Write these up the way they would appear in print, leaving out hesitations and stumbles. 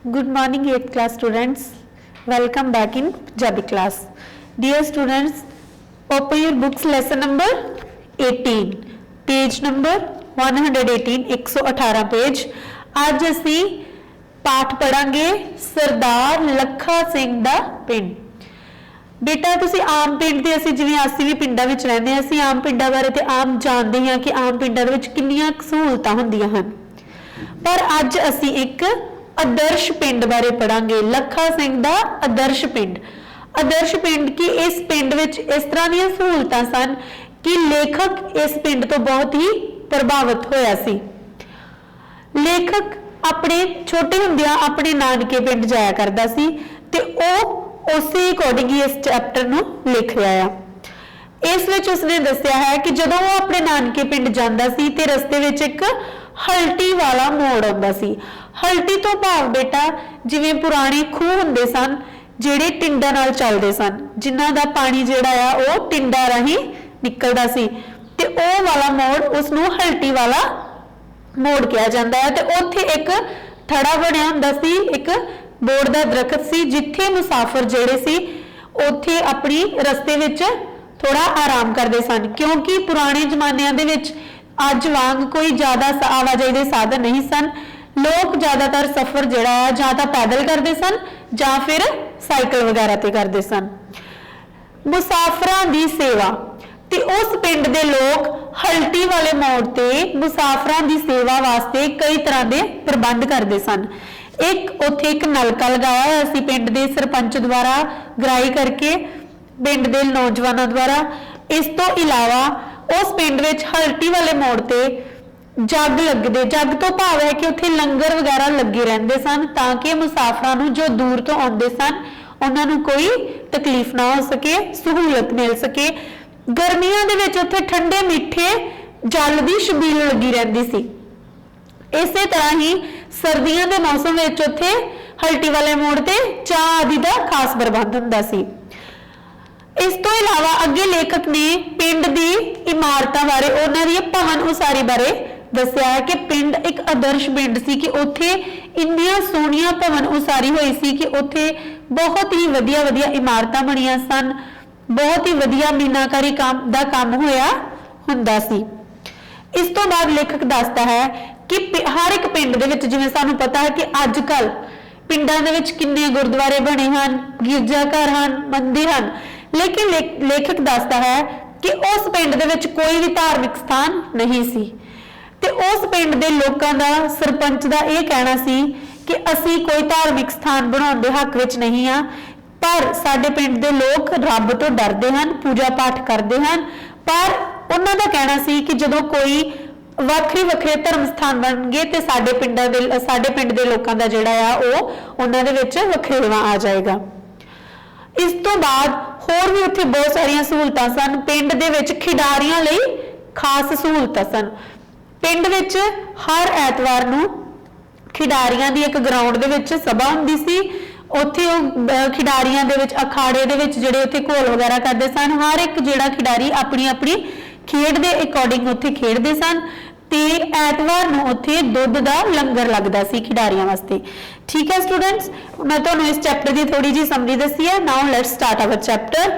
Good morning 8th class students. Welcome back in Punjabi class. Dear students, open your books lesson number 18. Page number 118 118 page. आज असी पाठ पढ़ांगे सरदार लखा सिंह दा पिंड. बेटा तुसी आम पिंड दे असी जिवें असी भी पिंडां विच रहिंदे हां असी आम पिंडां बारे ते आम जाणदे हां कि आम पिंडां दे विच किन्नियां सहूलतां हुंदियां हन. पर अज असी एक आदर्श पिंड बारे पढ़ांगे. लखा सिंह दा आदर्श पिंड. आदर्श पिंड की इस पिंड विच इस तरह दी सहूलतां सन कि लेखक इस पिंड तो बहुत ही प्रभावित होया सी. लेखक अपने छोटे हुंदियां अपने नानके पिंड जाया करदा सी ते ओह उसे अकॉर्डिंग ही इस चैप्टर नूं लिख रहा है. इस विच उसने दस्सिया है कि जदों वो अपने नानके पिंड जांदा सी ते रस्ते विच एक हल्टी वाला मोड़ आउंदा सी. हल्टी तो भाव बेटा जिवें पुराने खूह हुंदे सन जिहड़े टिंडां नाल चलदे सन, जिन्हां दा पानी जिहड़ा आ ओह टिंडां राहीं निकलदा सी ते ओह वाला मोड़ उसनूं हल्टी वाला मोड़ किया जाता है. ते उत्थे एक थड़ा बनिया हुंदा सी, एक बोड़ दा दरखत सी जिथे मुसाफिर जिहड़े सी उत्थे अपनी रस्ते विच थोड़ा आराम करते सन, क्योंकि पुराने जमानिਆਂ ਦੇ ਵਿੱਚ ਅੱਜ वांग कोई ज़्यादा आवाजाही के साधन नहीं सन. लोग ज़्यादातर सफर जिहड़ा जां तां पैदल करते सन जां फिर साइकिल वगैरह ते करते सन. मुसाफिरां दी सेवा ते उस पिंड दे लोग हल्टी वाले मोड़ ते मुसाफिरां दी सेवा वास्ते कई तरह के प्रबंध करते सन. एक उत्थे एक नलका लगाया होया सी पिंड दे सरपंच द्वारा गराई करके पिंड दे नौजवानों द्वारा. इस तो इलावा उस पिंड विच हल्टी वाले मोड़ ते जग लगदे. जग तो भाव है कि उत्थे लंगर वगैरह लगे रहंदे सन ताकि मुसाफिरां नूं जो दूर तो आउंदे सन उन्हां नूं कोई तकलीफ ना हो सके, सहूलत मिल सके. गर्मियां दे विच उत्थे ठंडे मीठे जल दी छबील लगी रहिंदी सी. इसे तरह ही सर्दियों के मौसम में उत्थे हल्टी वाले मोड़ ते चाह आदि का खास प्रबंध हुंदा सी. इस तो इलावा अगे लेखक ने पिंड की इमारतां बारे उन्हां दी भवन उसारी बारे दस्सिया है कि पिंड एक आदर्श पिंड सी कि उत्थे इन्नियां सोहणियां भवन उसारी हुई सी कि उत्थे बहुत ही वधिया वधिया इमारतां बणियां सन, बहुत ही वधिया मीनाकारी काम होया हुंदा सी. इस तो बाद लेखक दसदा है कि हर एक पिंड दे विच जिवें सानूं पता है कि अजकल पिंडां दे विच किन्ने गुरुद्वारे बने हन, गिरजाघर हन, मंदिर हन, लेकिन लेखक दसदा है कि उस पिंड दे विच कोई भी धार्मिक स्थान नहीं सी. ते उस पिंड दे लोकां दा सरपंच दा यह कहना सी कि असी कोई धार्मिक स्थान बनाउण दे हक विच नहीं आ, पर साडे पिंड दे लोग रब तो डरदे हन, पूजा पाठ करदे हन. पर उन्हां दा कहना सी कि जदों कोई ਵੱਖਰੇ ਵੱਖਰੇ ਧਰਮ ਸਥਾਨ ਬਣ ਗਏ ਤੇ ਸਾਡੇ ਪਿੰਡ ਦੇ ਲੋਕਾਂ ਦਾ ਜਿਹੜਾ ਆ ਉਹ ਉਹਨਾਂ ਦੇ ਵਿੱਚ ਵਖਰੇਵਾਂ ਆ ਜਾਏਗਾ. ਇਸ ਤੋਂ ਬਾਅਦ ਹੋਰ ਵੀ ਉੱਥੇ ਬਹੁਤ ਸਾਰੀਆਂ ਸਹੂਲਤਾਂ ਸਨ. ਪਿੰਡ ਦੇ ਵਿੱਚ ਖਿਡਾਰੀਆਂ ਲਈ ਖਾਸ ਸਹੂਲਤਾਂ ਸਨ. ਪਿੰਡ ਵਿੱਚ ਹਰ ਐਤਵਾਰ ਨੂੰ ਖਿਡਾਰੀਆਂ ਦੀ ਇੱਕ ਗਰਾਊਂਡ ਦੇ ਵਿੱਚ ਸਭਾ ਹੁੰਦੀ ਸੀ. ਉੱਥੇ ਉਹ ਖਿਡਾਰੀਆਂ ਦੇ ਵਿੱਚ ਅਖਾੜੇ ਦੇ ਵਿੱਚ ਜਿਹੜੇ ਉੱਥੇ ਘੋਲ ਵਗੈਰਾ ਕਰਦੇ ਸਨ. ਹਰ ਇੱਕ ਜਿਹੜਾ ਖਿਡਾਰੀ ਆਪਣੀ ਆਪਣੀ खेड के अकॉर्डिंग उत्थे खेडते सन ते ऐतवार नूं उत्थे दुध का लंगर लगता सी खिडारियों वास्ते. ठीक है स्टूडेंट्स, मैं तुहानूं इस चैप्टर की थोड़ी जी समरी दसी है. Now let's start our chapter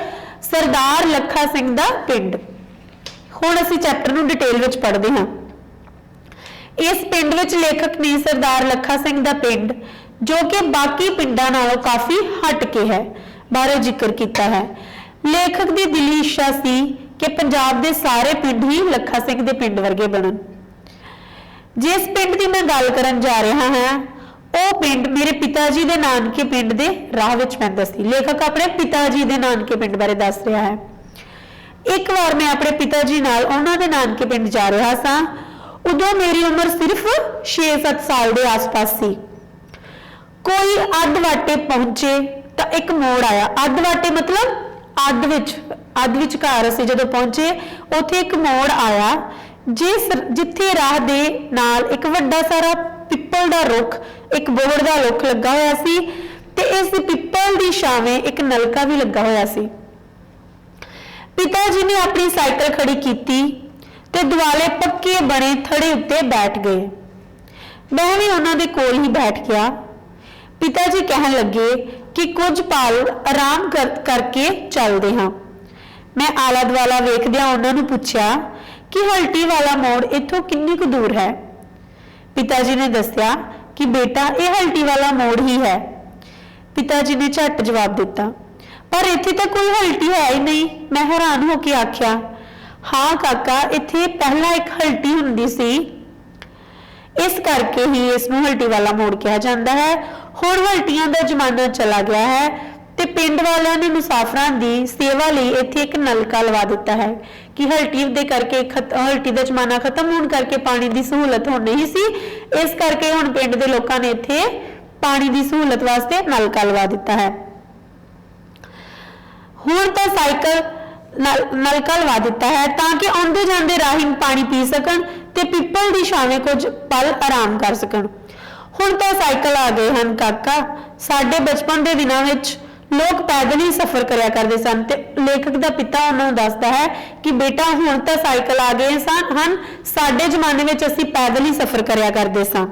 Sardar Lakha Singh दा पिंड. हुण असीं चैप्टर नूं डिटेल विच पढ़दे हां. इस पिंड विच लेखक ने सरदार लखा सिंह दा पिंड जो कि बाकी पिंडां नालों काफ़ी हट के है बारे जिक्र किया है. लेखक की दिली इच्छा सी कि पंजाब के सारे पिंड ही लखा सिंह के पिंड वर्गे बनन. जिस पिंड की मैं गल करन जा रहा हाँ वह पिंड मेरे पिता जी के नानके पिंड के राह विच पैंदा सी. लेखक अपने पिता जी के नानके पिंड बारे दस रहा है. एक बार मैं अपने पिता जी नाल उन्हां दे नानके पिंड जा रहा सा. उदों मेरी उम्र सिर्फ 6-7 साल के आस-पास सी. कोई अध वाटे पहुंचे तो एक मोड़ आया. अध वाटे मतलब अध विचकार असीं जदों पहुंचे उत्थे एक मोड़ आया जिथे राह दे नाल एक वड्डा सारा पिपल दा रुख, एक बोहड़ दा रुख लगा होया सी ते इस पिपल दी छावें एक नलका भी लगा होया सी. पिता जी ने अपनी साइकिल खड़ी कीती ते दुआले पक्के बने थड़े उत्ते बैठ गए. मैं भी उन्हां दे कोल ही बैठ गया. पिता जी कहन लगे कि कुछ पल आराम करके चलते हाँ। मैं आला दुआला वेखदिया उन्होंने पूछा कि हल्टी वाला मोड़ इथों किन्नी कुछ दूर है। पिताजी ने दसिया कि बेटा यह हल्टी वाला मोड़ ही है। पिताजी ने झट जवाब दिता, पर इत्थे तो कोई हल्टी है ही नहीं। मैं हैरान होकर आख्या, हाँ काका, इत्थे पहला एक हल्टी हुंदी सी, इस करके ही इसनूं हल्टी वाला मोड़ कहा जाता है। हुण हल्टियां दा जमाना चला गया है ते पिंड वालियां ने मुसाफरां दी सेवा लई इत्थे एक नलका लवा दिता है कि हल्टी दे करके हल्टी दा जमाना खत्म होने करके पानी की सहूलत होनी ही सी, इस करके हुण पिंड दे लोकां ने इत्थे पानी की सहूलत वास्ते नलका लवा दिता है। हुण तां साइकिल नलका लवा दिता है ताकि आउंदे जांदे राही पानी पी सकन ते पिपल दी छावें कुछ पल आराम कर सकन। हुण तां साइकिल आ गए हैं काका, साडे बचपन के दिनों विच लोग पैदल ही सफर करया करते सन। ते लेखक का पिता उन्होंने दसदा है कि बेटा हुण तां साइकिल आ गए हैं, साडे जमाने विच असीं पैदल ही सफर करया करते सां।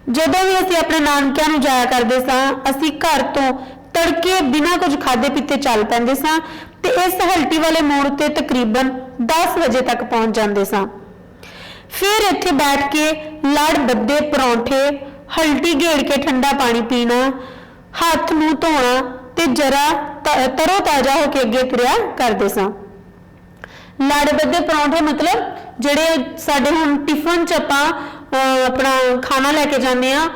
जदों भी असीं अपने नानकियां नूं जाया करते सां, असीं घर तो तड़के बिना कुछ खाधे पीते चल पैंदे सां ते इस हल्टी वाले मोड़ ते तकरीबन 10 बजे तक पहुंच जांदे सां। फिर इत्थे बैठ के लड़ बद्दे परौंठे, हल्टी घेड़ के ठंडा पानी पीना, हाथ मुंह धोना ते जरा तरो ताजा होके अगे तुरिया करदे सां। लड़ बद्दे परौंठे मतलब जिहड़े साडे हुण टिफन च आपां अपना खाना लैके जाने आ,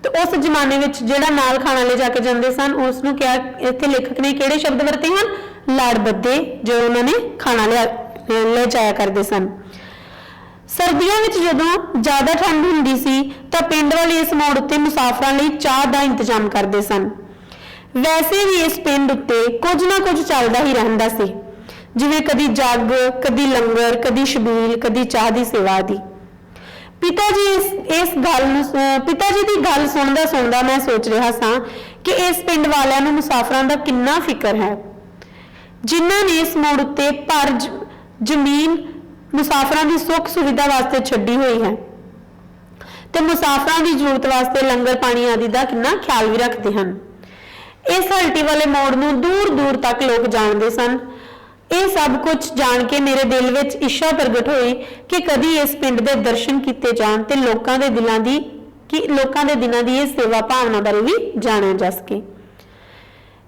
तो उस जमाने विच जिहड़ा नाल खाना ले जाके जांदे सन उसनूं क्या इत्थे लेखक ने किहड़े शब्द वरते हैं? लड़ बद्दे, जो उन्होंने खाना ले जाया करते सन। सर्दियों में जदों ज्यादा ठंड हुंदी सी तां पिंड वाले इस मोड़ उत्ते मुसाफरां लई चाह दा इंतजाम करते सन। वैसे भी इस पिंड उत्ते कुछ ना कुछ चलदा ही रहिंदा सी, जिवें कदी जग, कदी लंगर, कदी छबील, कदी चाह दी सेवा दी। पिताजी दी गल सुनदा मैं सोच रहा सां कि इस पिंड वालियां नूं मुसाफरां दा किन्ना फिकर है, जिन्हां ने इस मोड़ उत्ते भर जमीन मुसाफरां दी सुख सुविधा वास्ते छड्डी हुई है ते मुसाफरां दी जरूरत वास्ते लंगर पानी आदि दा किन्ना ख्याल भी रखते हैं। इस हल्टी वाले मोड़ नूं दूर दूर तक लोग जानते सन। यह सब कुछ जान के मेरे दिल विच इच्छा प्रगट हुई कि कदी इस पिंड दे दर्शन किए जाण ते लोकां दे दिलां दी इस सेवा भावना बारे भी जाणिया जा सके।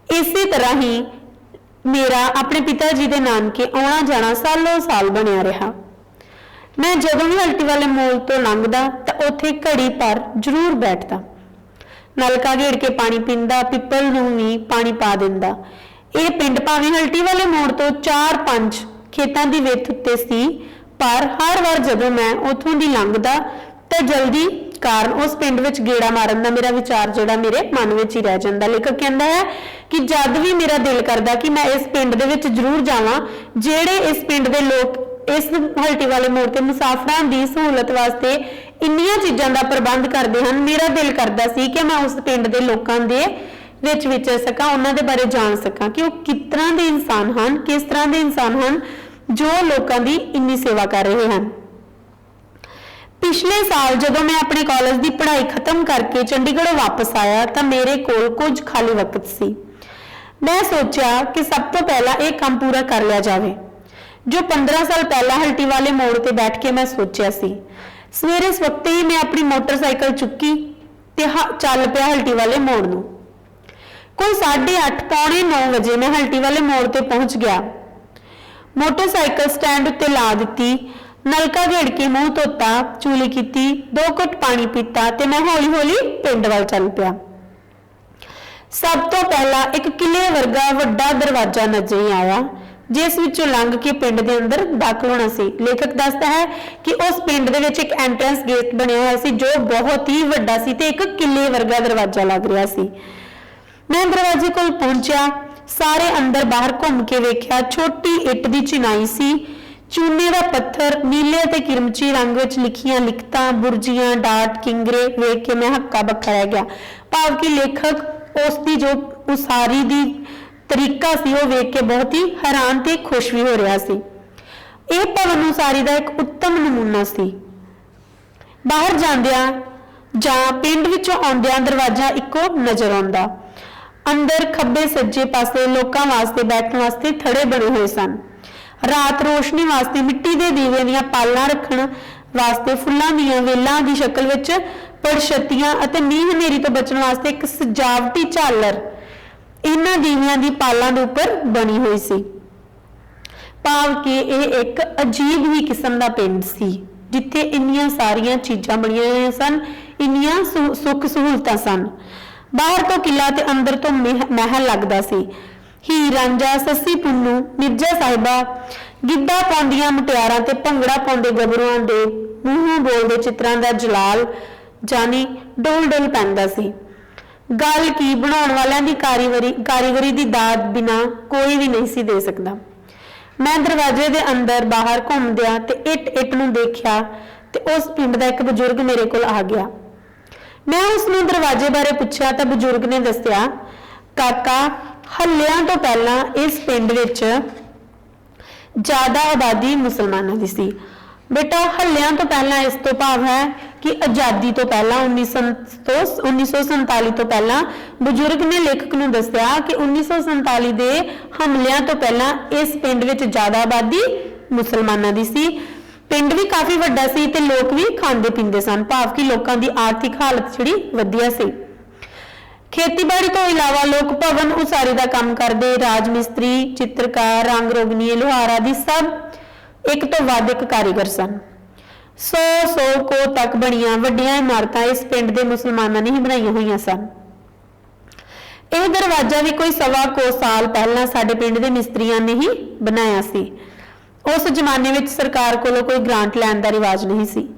इसी तरह ही मेरा अपने पिता जी के नानके आना जाना सालों साल बनिया रहा। मैं जदों भी हल्टी वाले मोड़ तो लंघदा तां उत्थे घड़ी पर जरूर बैठदा, नलका घेड़ के पानी पींदा, पिपल नूं भी पानी पा दिंदा। यह पिंड भावें हल्टी वाले मोड़ तो 4-5 खेतां दी विथ उत्ते सी, पर हर बार जदों मैं उत्थों दी लंघदा तां जल्दी कारण उस पिंड विच गेड़ा मारन दा मेरा विचार जिहड़ा मेरे मन विच ही रह जांदा। लेखक कहंदा है कि जद भी मेरा दिल करदा कि मैं इस पिंड दे विच जरूर जावां, जेड़े इस पिंड दे लोग इस हल्टी वाले मोड़ ते मुसाफरां दी सहूलत वास्ते इन्नियां चीज़ां दा प्रबंध करदे हन, मेरा दिल करदा सी कि मैं उस पिंड दे लोकां दे विच विचर सकां, उन्हां दे बारे जान सकां कि वो किस तरह दे इंसान हन, किस तरह दे इंसान हन जो लोकां दी इन्नी सेवा कर रहे हैं। पिछले साल जदों मैं अपने कॉलेज की पढ़ाई खत्म करके चंडीगढ़ वापस आया तो मेरे कोल कुछ खाली वक्त सी। मैं सोचा कि सब तो पहला एक काम पूरा कर लिया जाए जो 15 साल पहला हल्टी वाले मोड़ ते बैठ के मैं सोचा सी। सवेरे वक्त ही मैं अपनी मोटरसाइकिल चुकी ते चल पिया हल्टी वाले मोड़ नूं। कोई 8:30 पौने 9 बजे मैं हल्टी वाले मोड़ ते पहुंच गया। मोटरसाइकिल स्टैंड उत्ते ला दिती, नलका घेड़ के मुंह धोता, चूली की, 2 घुट पानी पीता ते मैं हौली हौली पिंड वाल चल पिया। सब तो पहला एक किले वर्गा वड्डा दरवाजा नजर आया जिस विचों लंघ के पिंड दे अंदर दाखल होना सी। लेखक दसदा है कि उस पिंड दे विच एक एंट्रेंस गेट बनिया हुआ सी जो बहुत ही वड्डा सी ते एक किले वर्गा दरवाजा लग रहा सी। मैं दरवाजे कोल पहुंचा, सारे अंदर बाहर घूम के वेख्या। छोटी इट दी चिनाई सी, चूने का पत्थर, नीले ते किरमची रंग विच लिखियां लिखतां, बुरजियां, डाट, किंगरे वेख के मैं हक्का बक्का रह गया। भाव कि लेखक उसकी जो उसारी दी तरीका सी वो वेख के बहुत ही हैरान ते खुश भी हो रहा सी। यह भवन उसारी का एक उत्तम नमूना सी। बाहर जांदिया ਜਾਂ ਪਿੰਡ ਵਿੱਚੋਂ ਆਉਂਦਿਆਂ ਦਰਵਾਜ਼ਾ ਇੱਕੋ ਨਜ਼ਰ ਆਉਂਦਾ। ਅੰਦਰ ਖੱਬੇ ਸੱਜੇ ਪਾਸੇ ਲੋਕਾਂ ਵਾਸਤੇ ਬੈਠਣ ਵਾਸਤੇ ਥੜੇ ਬਣੇ ਹੋਏ ਸਨ। ਰਾਤ ਰੋਸ਼ਨੀ ਵਾਸਤੇ ਮਿੱਟੀ ਦੇ ਦੀਵੇ ਦੀਆਂ ਪਾਲਾਂ ਰੱਖਣ ਵਾਸਤੇ ਫੁੱਲਾਂ ਦੀਆਂ ਵੇਲਾਂ ਦੀ ਸ਼ਕਲ ਵਿੱਚ ਪੜਛੱਤੀਆਂ ਅਤੇ ਮੀਂਹ ਹਨੇਰੀ ਤੋਂ ਬਚਣ ਵਾਸਤੇ ਇੱਕ ਸਜਾਵਟੀ ਝਾਲਰ ਇਹਨਾਂ ਦੀਵਿਆਂ ਦੀ ਪਾਲਾਂ ਦੇ ਉੱਪਰ ਬਣੀ ਹੋਈ ਸੀ। ਭਾਵ ਕਿ ਇਹ ਇੱਕ ਅਜੀਬ ਹੀ ਕਿਸਮ ਦਾ ਪਿੰਡ ਸੀ ਜਿੱਥੇ ਇੰਨੀਆਂ ਸਾਰੀਆਂ ਚੀਜ਼ਾਂ ਬਣੀਆਂ ਹੋਈਆਂ ਸਨ, ਇੰਨੀਆਂ ਸੁੱਖ ਸਹੂਲਤਾਂ ਸਨ। ਬਾਹਰ ਤੋਂ ਕਿਲਾ ਤੇ ਅੰਦਰ ਤੋਂ ਮਹਿਲ ਲੱਗਦਾ ਸੀ। ਹੀਰ ਰਾਂਝਾ, ਸੱਸੀ ਪੁੰਨੂ, ਮਿਰਜ਼ਾ ਸਾਹਿਬਾ, ਗਿੱਧਾ ਪਾਉਂਦੀਆਂ ਮੁਟਿਆਰਾਂ ਤੇ ਭੰਗੜਾ ਪਾਉਂਦੇ ਗੱਭਰੂਆਂ ਦੇ ਮੂੰਹੋਂ ਬੋਲਦੇ ਚਿੱਤਰਾਂ ਦਾ ਜਲਾਲ ਜਾਨੀ ਡੋਲ ਡੋਲ ਪੈਂਦਾ ਸੀ। ਗੱਲ ਕੀ ਬਣਾਉਣ ਵਾਲਿਆਂ ਦੀ ਕਾਰੀਗਰੀ ਦੀ ਦਾਦ ਬਿਨਾਂ ਕੋਈ ਵੀ ਨਹੀਂ ਸੀ ਦੇ ਸਕਦਾ। ਮੈਂ ਦਰਵਾਜ਼ੇ ਦੇ ਅੰਦਰ ਬਾਹਰ ਘੁੰਮਦਿਆਂ ਤੇ ਇੱਟ ਨੂੰ ਦੇਖਿਆ ਤੇ ਉਸ ਪਿੰਡ ਦਾ ਇੱਕ ਬਜ਼ੁਰਗ ਮੇਰੇ ਕੋਲ ਆ ਗਿਆ। ਮੈਂ ਉਸ ਨੂੰ ਦਰਵਾਜ਼ੇ ਬਾਰੇ ਪੁੱਛਿਆ ਤਾਂ ਬਜ਼ੁਰਗ ਨੇ ਦੱਸਿਆ, ਕਾਕਾ, ਹੱਲਿਆਂ ਤੋਂ ਪਹਿਲਾਂ ਇਸ ਪਿੰਡ ਵਿੱਚ ਜ਼ਿਆਦਾ ਆਬਾਦੀ ਮੁਸਲਮਾਨਾਂ ਦੀ ਸੀ। ਬੇਟਾ, ਹੱਲਿਆਂ ਤੋਂ ਪਹਿਲਾਂ ਇਸ ਤੋਂ ਭਾਵ ਹੈ ਕਿ ਆਜ਼ਾਦੀ ਤੋਂ ਪਹਿਲਾਂ 1947 ਤੋਂ ਪਹਿਲਾਂ। ਬਜ਼ੁਰਗ ਨੇ ਲੇਖਕ ਨੂੰ ਦੱਸਿਆ ਕਿ 1947 ਦੇ ਹਮਲਿਆਂ ਤੋਂ ਪਹਿਲਾਂ ਇਸ ਪਿੰਡ ਵਿੱਚ ਜ਼ਿਆਦਾ ਆਬਾਦੀ ਮੁਸਲਮਾਨਾਂ ਦੀ ਸੀ। ਪਿੰਡ ਵੀ ਕਾਫੀ ਵੱਡਾ ਸੀ ਤੇ ਲੋਕ ਵੀ ਖਾਂਦੇ ਪੀਂਦੇ ਸਨ, ਭਾਵ ਕਿ ਲੋਕਾਂ ਦੀ ਆਰਥਿਕ ਹਾਲਤ ਜਿਹੜੀ ਵਧੀਆ ਸੀ। ਖੇਤੀਬਾੜੀ ਤੋਂ ਇਲਾਵਾ ਲੋਕ ਭਵਨ ਉਸਾਰੀ ਦਾ ਕੰਮ ਕਰਦੇ, ਰਾਜ ਮਿਸਤਰੀ, ਚਿੱਤਰਕਾਰ, ਰੰਗ ਰੋਗਨੀ, ਲੁਹਾਰ ਆਦਿ ਸਭ ਇੱਕ ਤੋਂ ਵੱਧ ਇੱਕ ਕਾਰੀਗਰ ਸਨ। 100 ਕੋ ਤੱਕ ਬਣੀਆਂ ਵੱਡੀਆਂ ਇਮਾਰਤਾਂ ਇਸ ਪਿੰਡ ਦੇ ਮੁਸਲਮਾਨਾਂ ਨੇ ਹੀ ਬਣਾਈਆਂ ਹੋਈਆਂ ਸਨ। ਇਹ ਦਰਵਾਜ਼ਾ ਵੀ ਕੋਈ 1.25 ਸਾਲ ਪਹਿਲਾਂ ਸਾਡੇ ਪਿੰਡ ਦੇ ਮਿਸਤਰੀਆਂ ਨੇ ਹੀ ਬਣਾਇਆ ਸੀ। ਉਸ ਜ਼ਮਾਨੇ ਵਿੱਚ ਸਰਕਾਰ ਕੋਲੋਂ ਕੋਈ ਗ੍ਰਾਂਟ ਲੈਣ ਦਾ ਰਿਵਾਜ ਨਹੀਂ ਸੀ।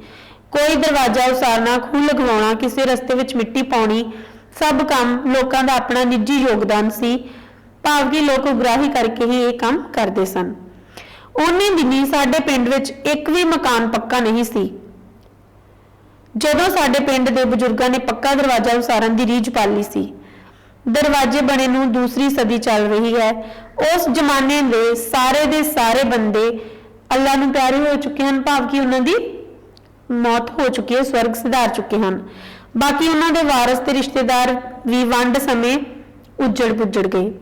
ਕੋਈ ਦਰਵਾਜ਼ਾ ਉਸਾਰਨਾ, ਖੂਹ ਲਗਵਾਉਣਾ, ਕਿਸੇ ਰਸਤੇ ਵਿੱਚ ਮਿੱਟੀ ਪਾਉਣੀ, ਸਭ ਕੰਮ ਲੋਕਾਂ ਦਾ ਆਪਣਾ ਨਿੱਜੀ ਯੋਗਦਾਨ ਸੀ, ਭਾਵ ਕਿ ਲੋਕ ਉਗਰਾਹੀ ਕਰਕੇ ਹੀ ਇਹ ਕੰਮ ਕਰਦੇ ਸਨ। ਉਹਨੇ ਦਿਨੀ ਸਾਡੇ ਪਿੰਡ ਵਿੱਚ ਇੱਕ ਵੀ ਮਕਾਨ ਪੱਕਾ ਨਹੀਂ ਸੀ। ਜਦੋਂ ਸਾਡੇ ਪਿੰਡ ਦੇ ਬਜ਼ੁਰਗਾਂ ਨੇ ਪੱਕਾ ਦਰਵਾਜ਼ਾ ਉਸਾਰਨ ਦੀ ਰੀਝ ਪਾਲੀ ਸੀ। ਦਰਵਾਜ਼ੇ ਬਣੇ ਨੂੰ ਦੂਸਰੀ ਸਦੀ ਚੱਲ ਰਹੀ ਹੈ। ਉਸ ਜ਼ਮਾਨੇ ਦੇ ਸਾਰੇ ਬੰਦੇ ਅੱਲਾ ਨੂੰ ਪਿਆਰੇ ਹੋ ਚੁੱਕੇ ਹਨ, ਭਾਵ ਕਿ ਉਹਨਾਂ ਦੀ ਮੌਤ ਹੋ ਚੁੱਕੀ ਹੈ, ਸਵਰਗ ਸਿਧਾਰ ਚੁੱਕੇ ਹਨ। ਬਾਕੀ ਉਹਨਾਂ ਦੇ ਵਾਰਸ ਤੇ ਰਿਸ਼ਤੇਦਾਰ ਵੀ ਵੰਡ ਸਮੇਂ ਉੱਜੜ ਪੁੱਜੜ ਗਏ।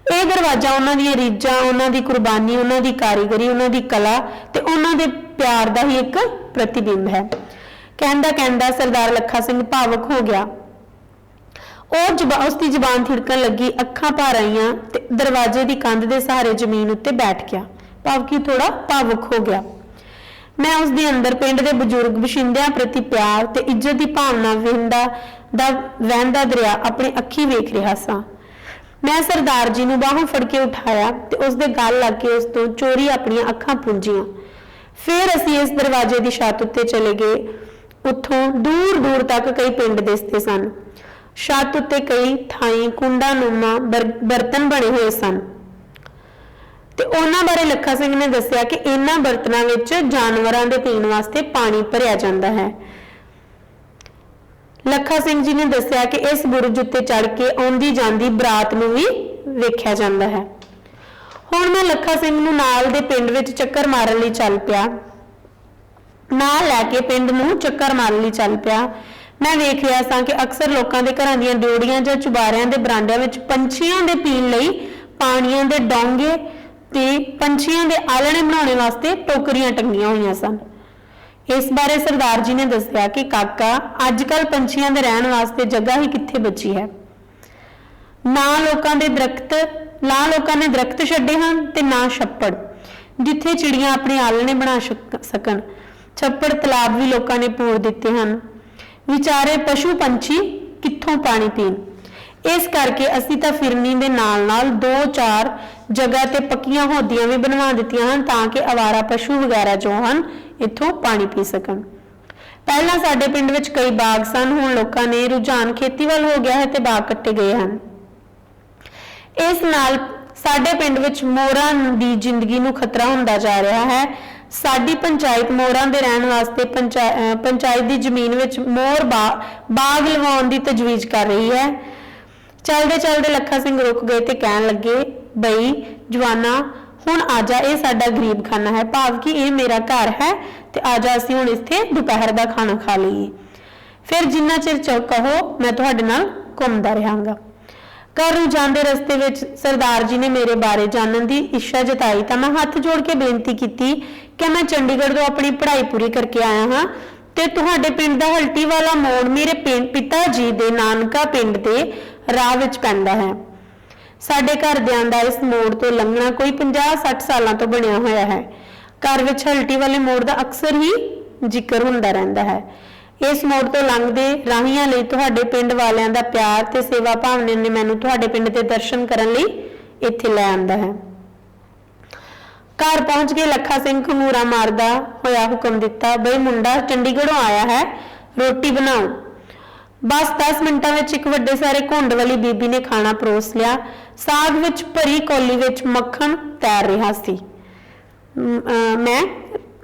ਇਹ ਦਰਵਾਜ਼ਾ ਉਹਨਾਂ ਦੀਆਂ ਰੀਝਾਂ, ਉਹਨਾਂ ਦੀ ਕੁਰਬਾਨੀ, ਉਹਨਾਂ ਦੀ ਕਾਰੀਗਰੀ, ਉਹਨਾਂ ਦੀ ਕਲਾ ਤੇ ਉਹਨਾਂ ਦੇ ਪਿਆਰ ਦਾ ਹੀ ਇੱਕ ਪ੍ਰਤੀਬਿੰਬ ਹੈ। ਕਹਿੰਦਾ ਸਰਦਾਰ ਲੱਖਾ ਸਿੰਘ ਭਾਵੁਕ ਹੋ ਗਿਆ। ਉਸ ਦੀ ਜ਼ੁਬਾਨ ਥਿੜਕਣ ਲੱਗੀ, ਅੱਖਾਂ ਭਰ ਆਈਆਂ ਤੇ ਦਰਵਾਜ਼ੇ ਦੀ ਕੰਧ ਦੇ ਸਹਾਰੇ ਜ਼ਮੀਨ ਉੱਤੇ ਬੈਠ ਗਿਆ, ਭਾਵ ਕਿ ਥੋੜਾ ਭਾਵੁਕ ਹੋ ਗਿਆ। ਮੈਂ ਉਸ ਦੇ ਅੰਦਰ ਪਿੰਡ ਦੇ ਬਜ਼ੁਰਗ ਵਸ਼ਿੰਦਿਆਂ ਪ੍ਰਤੀ ਪਿਆਰ ਤੇ ਇੱਜ਼ਤ ਦੀ ਭਾਵਨਾ ਵਹਿੰਦਾ ਦਰਿਆ ਆਪਣੇ ਅੱਖੀਂ ਵੇਖ ਰਿਹਾ ਸਾਂ। ਮੈਂ ਸਰਦਾਰ ਜੀ ਨੂੰ ਬਾਹੋਂ ਫੜ ਕੇ ਉਠਾਇਆ ਤੇ ਉਸ ਦੇ ਗਲ ਲੱਗ ਕੇ ਉਸ ਤੋਂ ਚੋਰੀ ਆਪਣੀਆਂ ਅੱਖਾਂ ਪੂੰਝੀਆਂ। ਫਿਰ ਅਸੀਂ ਇਸ ਦਰਵਾਜ਼ੇ ਦੀ ਛੱਤ ਉੱਤੇ ਚਲੇ ਗਏ। ਉੱਥੋਂ ਦੂਰ ਦੂਰ ਤੱਕ ਕਈ ਪਿੰਡ ਦਿਸਦੇ ਸਨ। ਛੱਤ ਉੱਤੇ ਕਈ ਥਾਈਂ ਕੁੰਡਾਨੁਮਾ ਬਰਤਨ ਬਣੇ ਹੋਏ ਸਨ ਤੇ ਉਹਨਾਂ ਬਾਰੇ ਲੱਖਾ ਸਿੰਘ ਨੇ ਦੱਸਿਆ ਕਿ ਇਹਨਾਂ ਬਰਤਨਾਂ ਵਿੱਚ ਜਾਨਵਰਾਂ ਦੇ ਪੀਣ ਵਾਸਤੇ ਪਾਣੀ ਭਰਿਆ ਜਾਂਦਾ ਹੈ। ਲੱਖਾ ਸਿੰਘ ਜੀ ਨੇ ਦੱਸਿਆ ਕਿ ਇਸ ਬੁਰਜ ਉੱਤੇ ਚੜ੍ਹ ਕੇ ਆਉਂਦੀ ਜਾਂਦੀ ਬਰਾਤ ਨੂੰ ਵੀ ਵੇਖਿਆ ਜਾਂਦਾ ਹੈ। ਹੁਣ ਮੈਂ ਲੱਖਾ ਸਿੰਘ ਨੂੰ ਨਾਲ ਦੇ ਪਿੰਡ ਵਿੱਚ ਚੱਕਰ ਮਾਰਨ ਲਈ ਚੱਲ ਪਿਆ। ਨਾਲ ਲੈ ਕੇ ਪਿੰਡ ਨੂੰ ਚੱਕਰ ਮਾਰਨ ਲਈ ਚੱਲ ਪਿਆ। ਮੈਂ ਵੇਖ ਰਿਹਾ ਸਾਂ ਕਿ ਅਕਸਰ ਲੋਕਾਂ ਦੇ ਘਰਾਂ ਦੀਆਂ ਡਿਓੜੀਆਂ ਜਾਂ ਚੁਬਾਰਿਆਂ ਦੇ ਬਰਾਂਡਿਆਂ ਵਿੱਚ ਪੰਛੀਆਂ ਦੇ ਪੀਣ ਲਈ ਪਾਣੀਆਂ ਦੇ ਡੋਂਗੇ ਤੇ ਪੰਛੀਆਂ ਦੇ ਆਲਣੇ ਬਣਾਉਣ ਵਾਸਤੇ ਟੋਕਰੀਆਂ ਟੰਗੀਆਂ ਹੋਈਆਂ ਸਨ। ਇਸ ਬਾਰੇ ਸਰਦਾਰ ਜੀ ਨੇ ਦੱਸਿਆ ਕਿ ਕਾਕਾ, ਅੱਜ ਕੱਲ ਪੰਛੀਆਂ ਦੇ ਰਹਿਣ ਵਾਸਤੇ ਜਗ੍ਹਾ ਹੀ ਕਿੱਥੇ ਬਚੀ ਹੈ। ਨਾ ਲੋਕਾਂ ਨੇ ਦਰਖਤ ਛੱਡੇ ਹਨ ਤੇ ਨਾ ਛੱਪੜ ਜਿੱਥੇ ਚਿੜੀਆਂ ਆਪਣੇ ਆਲਣੇ ਬਣਾ ਸਕਣ। ਛੱਪੜ ਤਲਾਬ ਵੀ ਲੋਕਾਂ ਨੇ ਪੂਰ ਦਿੱਤੇ ਹਨ। ਵਿਚਾਰੇ ਪਸ਼ੂ ਪੰਛੀ ਕਿੱਥੋਂ ਪਾਣੀ ਪੀਣ। ਇਸ ਕਰਕੇ ਅਸੀਂ ਤਾਂ ਫਿਰਨੀ ਦੇ ਨਾਲ 2-4 ਜਗ੍ਹਾ ਤੇ ਪੱਕੀਆਂ ਹੋਦੀਆਂ ਵੀ ਬਣਵਾ ਦਿੱਤੀਆਂ ਹਨ ਤਾਂ ਕਿ ਅਵਾਰਾ ਪਸ਼ੂ ਵਗੈਰਾ ਜੋ ਹਨ ਇੱਥੋਂ ਪਾਣੀ ਪੀ ਸਕਣ। ਪਹਿਲਾਂ ਸਾਡੇ ਪਿੰਡ ਵਿੱਚ ਕਈ ਬਾਗ ਸਨ, ਹੁਣ ਲੋਕਾਂ ਨੇ ਰੁਝਾਨ ਖੇਤੀ ਵੱਲ ਹੋ ਗਿਆ ਹੈ ਤੇ ਬਾਗ ਕੱਟੇ ਗਏ ਹਨ। ਇਸ ਨਾਲ ਸਾਡੇ ਪਿੰਡ ਵਿੱਚ ਮੋਰਾਂ ਦੀ ਜ਼ਿੰਦਗੀ ਨੂੰ ਖਤਰਾ ਹੁੰਦਾ ਜਾ ਰਿਹਾ ਹੈ। ਸਾਡੀ ਪੰਚਾਇਤ ਮੋਰਾਂ ਦੇ ਰਹਿਣ ਵਾਸਤੇ ਪੰਚਾਇਤ ਦੀ ਜ਼ਮੀਨ ਵਿੱਚ ਮੋਰ ਬਾਗ ਲਗਾਉਣ ਦੀ ਤਜਵੀਜ਼ ਕਰ ਰਹੀ ਹੈ। ਚਲਦੇ ਚਲਦੇ ਲੱਖਾ ਸਿੰਘ ਰੁਕ ਗਏ ਤੇ ਕਹਿਣ ਲੱਗੇ, ਬਈ ਜਵਾਨਾ, ਹੁਣ ਆਜਾ, ਇਹ ਸਾਡਾ ਗਰੀਬ ਖਾਨਾ ਹੈ, ਭਾਵ ਕਿ ਇਹ ਮੇਰਾ ਘਰ ਹੈ ਤੇ ਆਜਾ ਅਸੀਂ ਹੁਣ ਇੱਥੇ ਦੁਪਹਿਰ ਦਾ ਖਾਣਾ ਖਾ ਲਈਏ। फिर जिन्ना चिर कहो मैं तुहाडे नाल घुमदा रहांगा। घर नूं जांदे रस्ते विच सरदार जी ने मेरे बारे जानन दी इच्छा जताई तो मैं हथ जोड़ के बेनती की कि मैं चंडीगढ़ तो अपनी पढ़ाई पूरी करके आया हाँ ते तुहाडे पिंड दा हल्टी वाला मोड़ मेरे पिता जी दे नानका पिंड दे राह विच पैंदा है। साडे घरदिआं दा इस मोड़ तो लंघना कोई 50-60 सालां तो बनिया होया है। घर विच हल्टी वाले मोड़ दा अक्सर ही जिक्र हुंदा रहिंदा है। इस मोड़ तो लंघदे राहियां लई तुहाडे पिंड वालियां दा प्यार ते सेवा भावना ने मैनूं तुहाडे पिंड दे दर्शन करन लई इत्थे लै आंदा है। घर पहुंच के लखा सिंह खंगूरा मारदा होया हुक्म दिता, बई मुंडा चंडीगढ़ों आया है, रोटी बनाओ। बस 10 मिनटां विच एक वड्डे सारे घुंड वाली बीबी ने खाना परोस लिया। साग विच भरी कौली विच मक्खन तैर रहा सी। मैं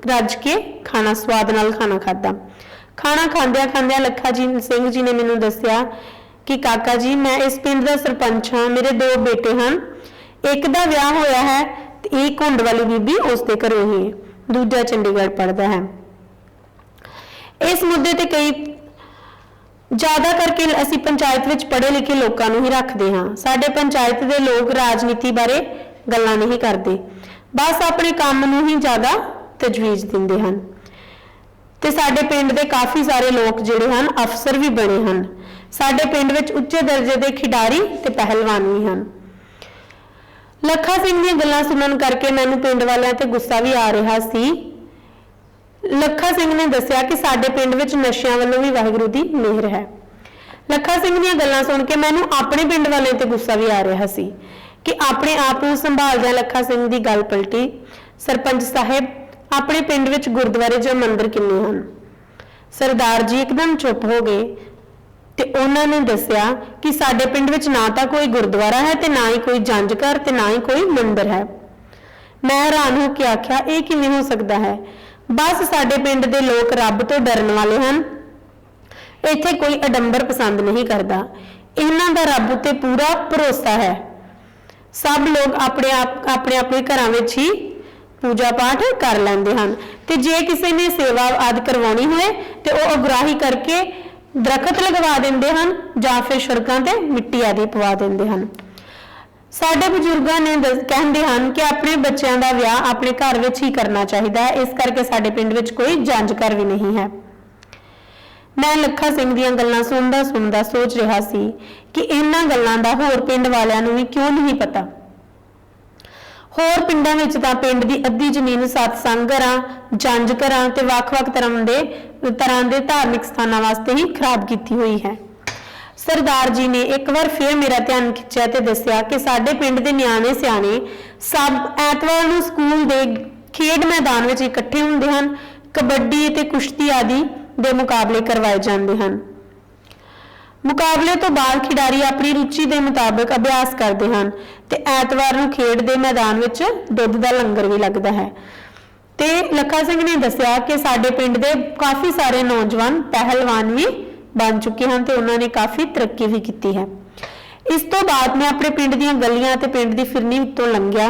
रज के खाना स्वाद नाल खाना खादा। खाना खांदिया खांदिया लखा जी सिंह जी ने मैनूं दस्सिया कि काका जी मैं इस पिंड दा सरपंच हाँ, मेरे 2 बेटे हैं, एक दा विआह होया है ते एक घुंड वाली बीबी उसके घरों ही है, दूजा चंडीगढ़ पढ़दा है। इस मुद्दे ते कई ज्यादा करके असी पंचायत विच पढ़े लिखे लोगों नूं ही रखते हाँ। साडे पंचायत दे लोग राजनीति बारे गल्लां नहीं करते, बस अपने काम नूं ही ज्यादा तजवीज दिंदे हन। ते साडे पिंड दे काफ़ी सारे लोग जिहड़े हन अफसर भी बने हन। साडे पिंड विच उच्चे दर्जे दे खिडारी ते पहलवान भी हन। लखा सिंह दी गल्लां सुनन करके मैनूं पिंड वालियां ते गुस्सा भी आ रहा सी। लखा सिंह ने दस्सिया कि साडे पिंड विच नशियां वल्लों भी वाहिगुरू दी मेहर है। लखा सिंह दी गल्लां सुन के मैनूं अपने पिंड वालियां ते गुस्सा भी आ रहा सी कि अपने आप नूं संभालदिआं लखा सिंह दी गल पलटी, सरपंच साहिब अपने पिंड विच गुरुद्वारे जो मंदिर किन्ने हन। सरदार जी एकदम चुप हो गए ते उन्हां ने दस्सिया कि साडे पिंड विच ना तां कोई गुरुद्वारा है ते ना ही कोई जंज घर ते ना ही कोई मंदिर है। मैं हैरान हो के आख्या ये किवें हो सकदा है, बस साडे पिंड दे लोग रब तो डरन वाले हन, इत्थे कोई अडंबर पसंद नहीं करता, इन्हां दा रब ते पूरा भरोसा है। सब लोग अपने घरां विच ही पूजा पाठ कर लेंदे हन ते जे किसी ने सेवा आदि करवानी होए ते वो अगराही करके दरखत लगवा देंदे हन जां फिर सड़कां ते मिट्टी आदि पवा देंदे हन। साडे बजुर्गां ने कहंदे हन कि अपने बच्चों का विआह अपने घर विच ही करना चाहिए है, इस करके साडे पिंड विच कोई जंज घर भी नहीं है। मैं लखा सिंह दीयां गल्लां सुनदा सुनदा सोच रहा सी कि इन्हां गल्लां दा होर पिंड वालियां नूं भी क्यों नहीं पता। होर पिंडां विच तां पिंड दी अद्धी जमीन सत्संग घरां, जंज घरां ते वख-वख तरह दे धार्मिक स्थानां वास्ते ही खराब कीती हुई है। सरदार जी ने एक बार फिर मेरा ध्यान खिंचिया ते दस्सिया कि साडे पिंड दे न्याणे सियाणे सब ऐतवार नूं स्कूल दे खेड मैदान विच इकट्ठे हुंदे हन, कबड्डी ते कुश्ती आदि दे मुकाबले करवाए जांदे हन। मुकाबले तो बाद खिडारी अपनी रुचि के मुताबिक अभ्यास करते हैं ते ऐतवार नूं खेड दे मैदान विच दुध दा लंगर भी लगता है। ते लखा सिंह ने दस्सिया कि साडे पिंड दे काफ़ी सारे नौजवान पहलवान भी बन चुके हैं ते उन्होंने काफ़ी तरक्की भी की है। इस तो बाद मैं अपने पिंड दीयां गलियां ते पिंड दी फिरनी तो लंघिया।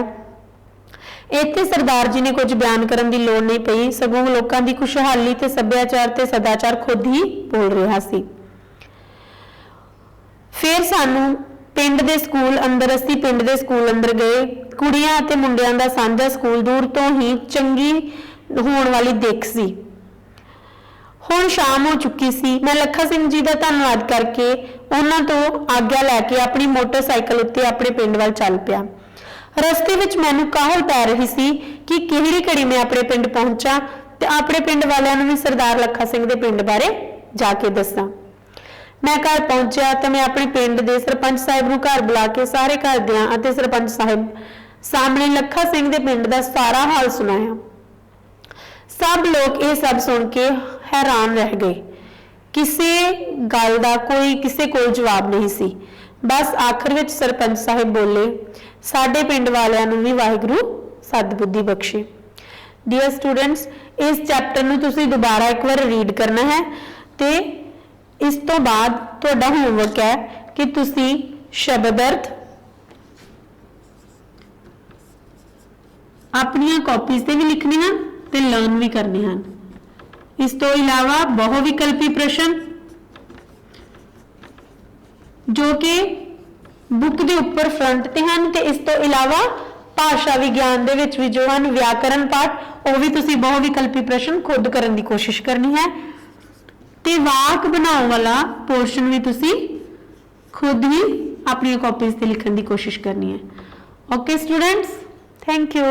इत्थे सरदार जी ने कुछ बयान करन दी लोड़ नहीं पई, सगों लोकां दी खुशहाली ते सभ्याचार ते सदाचार खुद ही बोल रहा सी। फिर सानू पिंड दे स्कूल अंदर असी पिंड दे स्कूल अंदर गए। कुड़ियां ते मुंडियां दा सांझा स्कूल दूर तो ही चंगी होने वाली देख सी। हुण शाम हो चुकी सी। मैं लखा सिंह जी का धन्नवाद करके उन्हां तो आग्या लैके अपनी मोटरसाइकिल उत्ते अपने पिंड वाल चल पिया। रस्ते विच मैनूं काहल पै रही सी कि किहड़ी घड़ी मैं अपने पिंड पहुंचा ते अपने पिंड वालियां नूं भी सरदार लखा सिंह दे पिंड बारे जाके दस्सां। मैं घर पहुंचा तो मैं अपने पिंड दे सरपंच साहिब नूं घर बुला के सारे घर दियां अते सरपंच साहिब सामने लखा सिंह दे पिंड दा सारा हाल सुनाया। सब लोग ये सब सुन के हैरान रह गए। किसी गल दा कोई किसी कोल जवाब नहीं सी। बस आखिर विच सरपंच साहिब बोले, साडे पिंड वालियां नूं भी वाहिगुरू सदबुद्धि बख्शे। डियर स्टूडेंट्स, इस चैप्टर नूं तुसीं दोबारा एक बार रीड करना है ते इस तो बाद तुहाडा होमवर्क है कि तुसी शब्द अर्थ अपनी कॉपीज से भी लिखने हैं ते लर्न भी करने हैं। इस तो इलावा बहुविकल्पी प्रश्न जो कि बुक के उपर फ्रंट ते हैं ते इस तो इलावा भाषा विज्ञान दे विच भी जो हैं व्याकरण पाठ वो भी तुसी बहुविकल्पी प्रश्न खुद करने की कोशिश करनी है ते वाक बनाने वाला पोर्शन भी तुसी खुद ही अपनी कॉपीज से लिखने की कोशिश करनी है। Okay students, thank you.